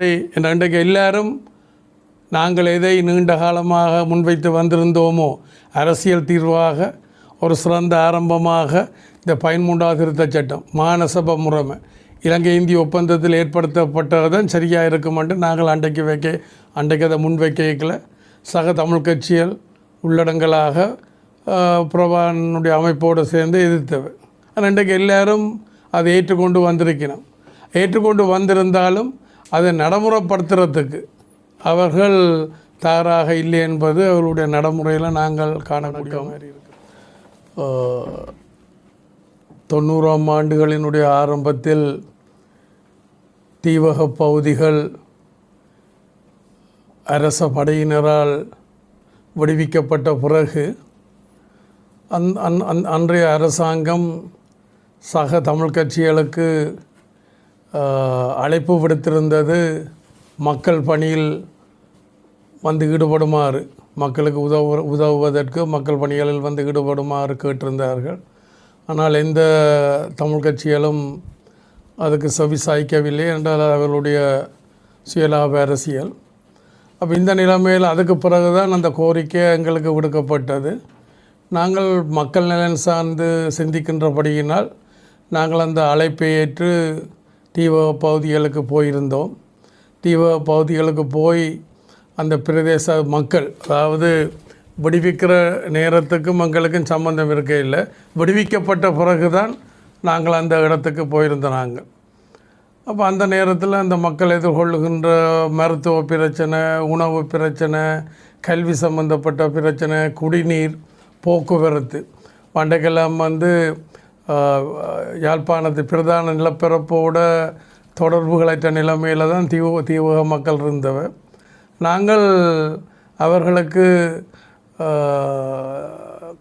இன்றைக்கு எல்லாரும் நாங்கள் எதை நீண்ட காலமாக முன்வைத்து வந்திருந்தோமோ அரசியல் தீர்வாக ஒரு சிறந்த ஆரம்பமாக இந்த 13வது திருத்தச் சட்டம் மாநசப முறைமை இலங்கை இந்திய ஒப்பந்தத்தில் ஏற்படுத்தப்பட்டதுதான் சரியாக இருக்கும் என்று நாங்கள் அன்றைக்கு அதை முன்வைக்கல சக தமிழ் கட்சிகள் உள்ளடங்களாக பிரபானுடைய அமைப்போடு சேர்ந்து எதிர்த்தவை. ஆனால் இன்றைக்கு எல்லாரும் அதை ஏற்றுக்கொண்டு வந்திருந்தாலும் அதை நடைமுறைப்படுத்துறதுக்கு அவர்கள் தயாராக இல்லை என்பது அவர்களுடைய நடைமுறையில் நாங்கள் காணக்கூடிய மாதிரி இருக்கு. 90ஆம் ஆண்டுகளினுடைய ஆரம்பத்தில் தீவக பகுதிகள் அரச படையினரால் விடுவிக்கப்பட்ட பிறகு அன்றைய அரசாங்கம் சக தமிழ் கட்சிகளுக்கு அழைப்பு விடுத்திருந்தது மக்கள் பணியில் வந்து ஈடுபடுமாறு, மக்களுக்கு உதவுவதற்கு மக்கள் பணிகளில் வந்து ஈடுபடுமாறு கேட்டிருந்தார்கள். ஆனால் எந்த தமிழ் கட்சிகளும் அதுக்கு செவி சாய்க்கவில்லை என்றால் அவர்களுடைய சுயலாப அரசியல். அப்போ இந்த நிலைமையில் அதுக்கு பிறகு தான் அந்த கோரிக்கை எங்களுக்கு விடுக்கப்பட்டது. நாங்கள் மக்கள் நலன் சார்ந்து சிந்திக்கின்றபடியினால் நாங்கள் அந்த அழைப்பை ஏற்று தீவக பகுதிகளுக்கு போயிருந்தோம். தீவக பகுதிகளுக்கு போய் அந்த பிரதேச மக்கள், அதாவது விடுவிக்கிற நேரத்துக்கும் எங்களுக்கும் சம்பந்தம் இருக்க இல்லை, விடுவிக்கப்பட்ட பிறகு தான் நாங்கள் அந்த இடத்துக்கு போயிருந்தோம். நாங்கள் அப்போ அந்த நேரத்தில் அந்த மக்கள் எதிர்கொள்ளுகின்ற மருத்துவ பிரச்சனை, உணவு பிரச்சனை, கல்வி சம்பந்தப்பட்ட பிரச்சனை, குடிநீர், போக்குவரத்து, பண்டைக்கெல்லாம் யாழ்ப்பாணத்து பிரதான நிலப்பரப்போட தொடர்புகளற்ற நிலைமையில் தான் தீவக மக்கள் இருந்தவர். நாங்கள் அவர்களுக்கு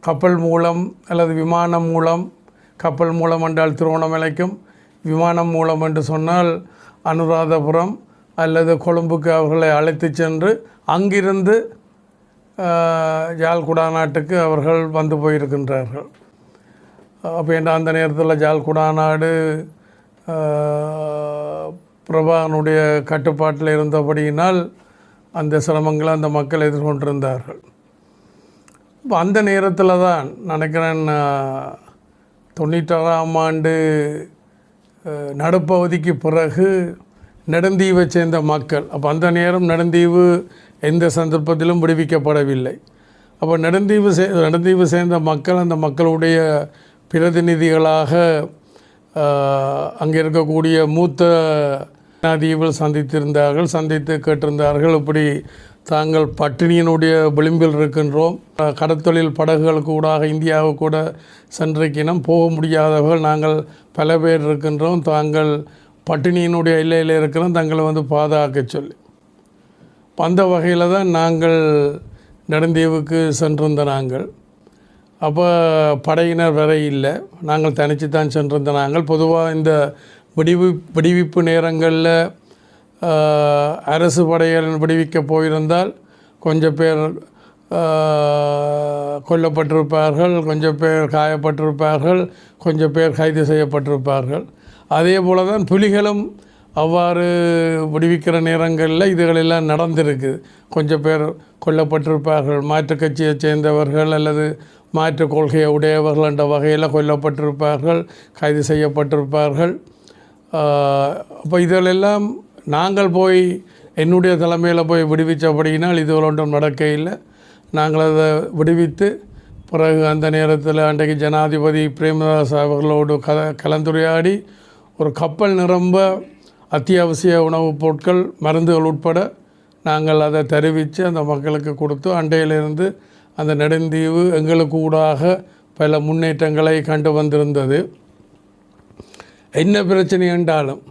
கப்பல் மூலம் அல்லது விமானம் மூலம், கப்பல் மூலம் என்றால் திருவண்ணாமலைக்கும், விமானம் மூலம் என்று சொன்னால் அனுராதபுரம் அல்லது கொழும்புக்கு அவர்களை அழைத்து சென்று அங்கிருந்து யாழ் குடாநாட்டுக்கு அவர்கள் வந்து போயிருக்கின்றார்கள். அப்போ அந்த நேரத்தில் யாழ் குடாநாடு பிரபாகனுடைய கட்டுப்பாட்டில் இருந்தபடியினால் அந்த சிரமங்களை அந்த மக்கள் எதிர்கொண்டிருந்தார்கள். இப்போ அந்த நேரத்தில் தான் நினைக்கிறேன் 96ஆம் ஆண்டு நடுப்பகுதிக்கு பிறகு நெடுந்தீவை சேர்ந்த மக்கள், அப்போ அந்த நேரம் நெடுந்தீவு எந்த சந்தர்ப்பத்திலும் விடுவிக்கப்படவில்லை. அப்போ நெடுந்தீவு சேர்ந்த மக்கள் அந்த மக்களுடைய பிரதிநிதிகளாக அங்கே இருக்கக்கூடிய மூத்த தீவில் சந்தித்து கேட்டிருந்தார்கள். இப்படி தாங்கள் பட்டினியினுடைய விளிம்பில் இருக்கின்றோம், கடற்தொழில் படகுகள் கூடாக இந்தியாவுக்கு கூட சென்றிருக்கணும், போக முடியாதவர்கள் நாங்கள் பல பேர் இருக்கின்றோம், தாங்கள் பட்டினியினுடைய எல்லையில் இருக்கிறோம், தங்களை பாதுகாக்க சொல்லி. அந்த வகையில் தான் நாங்கள் நெடுந்தீவுக்கு சென்றிருந்த நாங்கள். அப்போ படையினர் வரை இல்லை, நாங்கள் தனித்து தான் சென்றிருந்த நாங்கள். பொதுவாக இந்த விடுவிப்பு நேரங்களில் அரசு படைகள் விடுவிக்க போயிருந்தால் கொஞ்சம் பேர் கொல்லப்பட்டிருப்பார்கள், கொஞ்சம் பேர் காயப்பட்டிருப்பார்கள், கொஞ்சம் பேர் கைது செய்யப்பட்டிருப்பார்கள். அதே போல் தான் புலிகளும் அவ்வாறு விடுவிக்கிற நேரங்களில் இதுகளெல்லாம் நடந்திருக்கு. கொஞ்சம் பேர் கொல்லப்பட்டிருப்பார்கள், மாற்றுக் கட்சியை சேர்ந்தவர்கள் அல்லது மாற்று கொள்கையை உடையவர்கள் என்ற வகையில் கொல்லப்பட்டிருப்பார்கள், கைது செய்யப்பட்டிருப்பார்கள். அப்போ இதிலெல்லாம் நாங்கள் போய் என்னுடைய தலைமையில் போய் விடுவித்தபடியினால் இது ஒன்றும் நடக்க இல்லை. நாங்கள் அதை விடுவித்து பிறகு அந்த நேரத்தில் அன்றைக்கு ஜனாதிபதி பிரேமதாஸ் அவர்களோடு கலந்துரையாடி ஒரு கப்பல் நிரம்ப அத்தியாவசிய உணவுப் பொருட்கள், மருந்துகள் உட்பட நாங்கள் அதை தெரிவித்து அந்த மக்களுக்கு கொடுத்து அண்டையிலிருந்து அந்த நெடுந்தீவு எங்களுக்கு ஊடாக பல முன்னேற்றங்களை கண்டு வந்திருந்தது. என்ன பிரச்சனை என்றாலும்,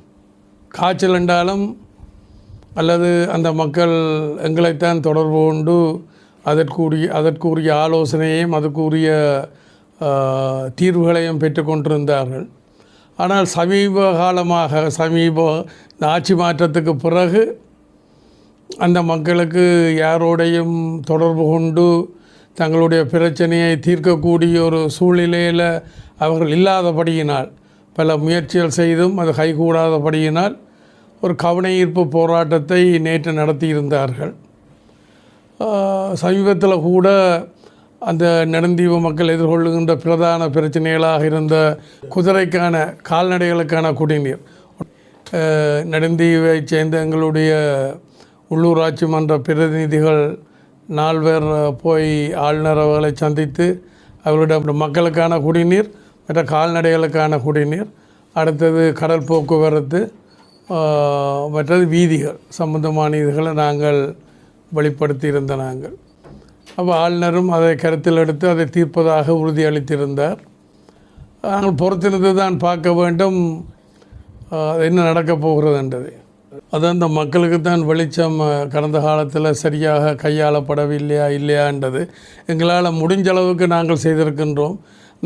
காய்ச்சல் என்றாலும் அல்லது அந்த மக்கள் எங்களைத்தான் தொடர்பு கொண்டு அதற்குரிய ஆலோசனையையும் அதுக்குரிய தீர்வுகளையும் பெற்றுக்கொண்டிருந்தார்கள். ஆனால் சமீப ஆட்சி மாற்றத்துக்கு பிறகு அந்த மக்களுக்கு யாரோடையும் தொடர்பு கொண்டு தங்களுடைய பிரச்சனையை தீர்க்கக்கூடிய ஒரு சூழ்நிலையில் அவர்கள் இல்லாதபடியினால், பல முயற்சிகள் செய்தும் அது கைகூடாதபடியினால் ஒரு கவன ஈர்ப்பு போராட்டத்தை நேற்று நடத்தியிருந்தார்கள். சமீபத்தில் கூட அந்த நெடுந்தீவு மக்கள் எதிர்கொள்ளுகின்ற பிரதான பிரச்சனைகளாக இருந்த குதிரைக்கான கால்நடைகளுக்கான குடிநீர், நெடுந்தீவை சேர்ந்த எங்களுடைய உள்ளூராட்சி மன்ற பிரதிநிதிகள் 4 பேர் போய் ஆளுநர் அவர்களை சந்தித்து அவர்களிடம் மக்களுக்கான குடிநீர், மற்ற கால்நடைகளுக்கான குடிநீர், அடுத்தது கடல் போக்குவரத்து, மற்றது வீதிகள் சம்பந்தமான இதுகளை நாங்கள் வெளிப்படுத்தியிருந்த நாங்கள். அப்போ ஆளுநரும் அதை கருத்தில் எடுத்து அதை தீர்ப்பதாக உறுதியளித்திருந்தார். நாங்கள் பொறுத்திருந்து தான் பார்க்க வேண்டும் என்ன நடக்கப் போகிறது என்றது. அது அந்த மக்களுக்கு தான் வெளிச்சம் கடந்த காலத்தில் சரியாக கையாளப்படவில்லையா இல்லையான்றது எங்களால் முடிஞ்ச அளவுக்கு நாங்கள் செய்திருக்கின்றோம்.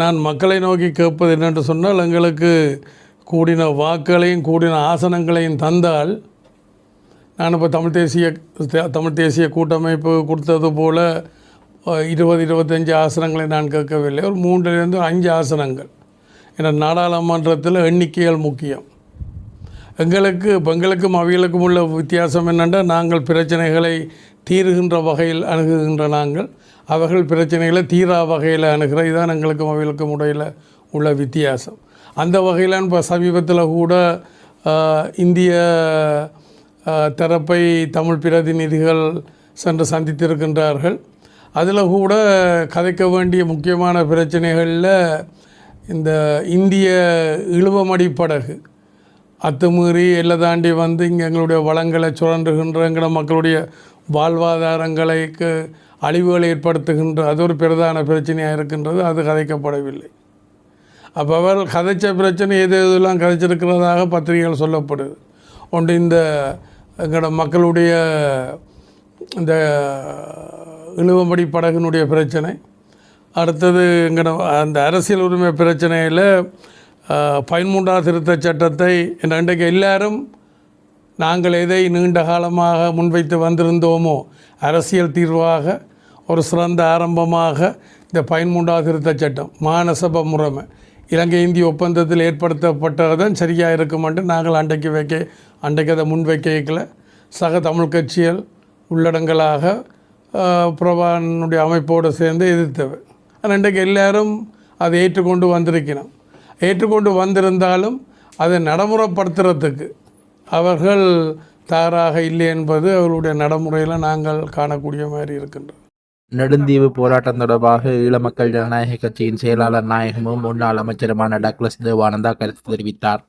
நான் மக்களை நோக்கி கேட்பது என்னென்று சொன்னால், எங்களுக்கு கூடின வாக்குகளையும் கூடின ஆசனங்களையும் தந்தால், நான் இப்போ தமிழ் தேசிய கூட்டமைப்பு கொடுத்தது போல் 20-25 ஆசனங்களை நான் கேட்கவில்லை. ஒரு 3 to 5 ஆசனங்கள். ஏன்னா நாடாளுமன்றத்தில் எண்ணிக்கைகள் முக்கியம். எங்களுக்கும் அவைகளுக்கும் உள்ள வித்தியாசம் என்னென்றால், நாங்கள் பிரச்சனைகளை தீருகின்ற வகையில் அணுகுகின்ற நாங்கள், அவர்கள் பிரச்சனைகளை தீரா வகையில் அணுகிற, இதுதான் எங்களுக்கும் அவைகளுக்கும் இடையில் உள்ள வித்தியாசம். அந்த வகையில் இப்போ சமீபத்தில் கூட இந்திய தரப்பை தமிழ் பிரதிநிதிகள் சென்று சந்தித்திருக்கின்றார்கள். அதில் கூட கதைக்க வேண்டிய முக்கியமான பிரச்சனைகளில் இந்த இந்திய இழுவமடி படகு அத்துமீறி எல்லை தாண்டி வந்து இங்கே எங்களுடைய வளங்களை சுரண்டுகின்ற எங்கள மக்களுடைய வாழ்வாதாரங்களுக்கு அழிவுகளை ஏற்படுத்துகின்ற அது ஒரு பிரதான பிரச்சனையாக இருக்கின்றது. அது கதைக்கப்படவில்லை. அப்போ அவர்கள் கதைச்ச பிரச்சனை எதெல்லாம் கதைச்சிருக்கிறதாக பத்திரிகைகள் சொல்லப்படுது. ஒன்று இந்த எங்களோட மக்களுடைய இந்த இழுவம்படி படகுனுடைய பிரச்சனை, அடுத்தது எங்களோட அந்த அரசியல் உரிமை பிரச்சனையில் 13ஆம் திருத்தச் சட்டத்தை இன்றைக்கு எல்லாரும் நாங்கள் எதை நீண்ட காலமாக முன்வைத்து வந்திருந்தோமோ அரசியல் தீர்வாக ஒரு சிறந்த ஆரம்பமாக இந்த 13ஆம் திருத்தச் சட்டம் மாநசப முறைமை இலங்கை இந்திய ஒப்பந்தத்தில் ஏற்படுத்தப்பட்டதுதான் சரியாக இருக்கும் என்று நாங்கள் அன்றைக்கு அதை முன்வைக்கல சக தமிழ் கட்சிகள் உள்ளடங்களாக பிரபானுடைய அமைப்போடு சேர்ந்து எதிர்த்தவை. ஆனால் இன்றைக்கு எல்லாரும் அதை ஏற்றுக்கொண்டு வந்திருந்தாலும் அதை நடைமுறைப்படுத்துறதுக்கு அவர்கள் தயாராக இல்லை என்பது அவர்களுடைய நடைமுறையில் நாங்கள் காணக்கூடிய மாதிரி இருக்கின்றது. நெடுந்தீவு போராட்டம் தொடர்பாக ஈழ மக்கள் ஜனநாயக கட்சியின் செயலாளர் நாயகமும் முன்னாள் அமைச்சருமான டக்ளஸ் தேவானந்தா கருத்து தெரிவித்தார்.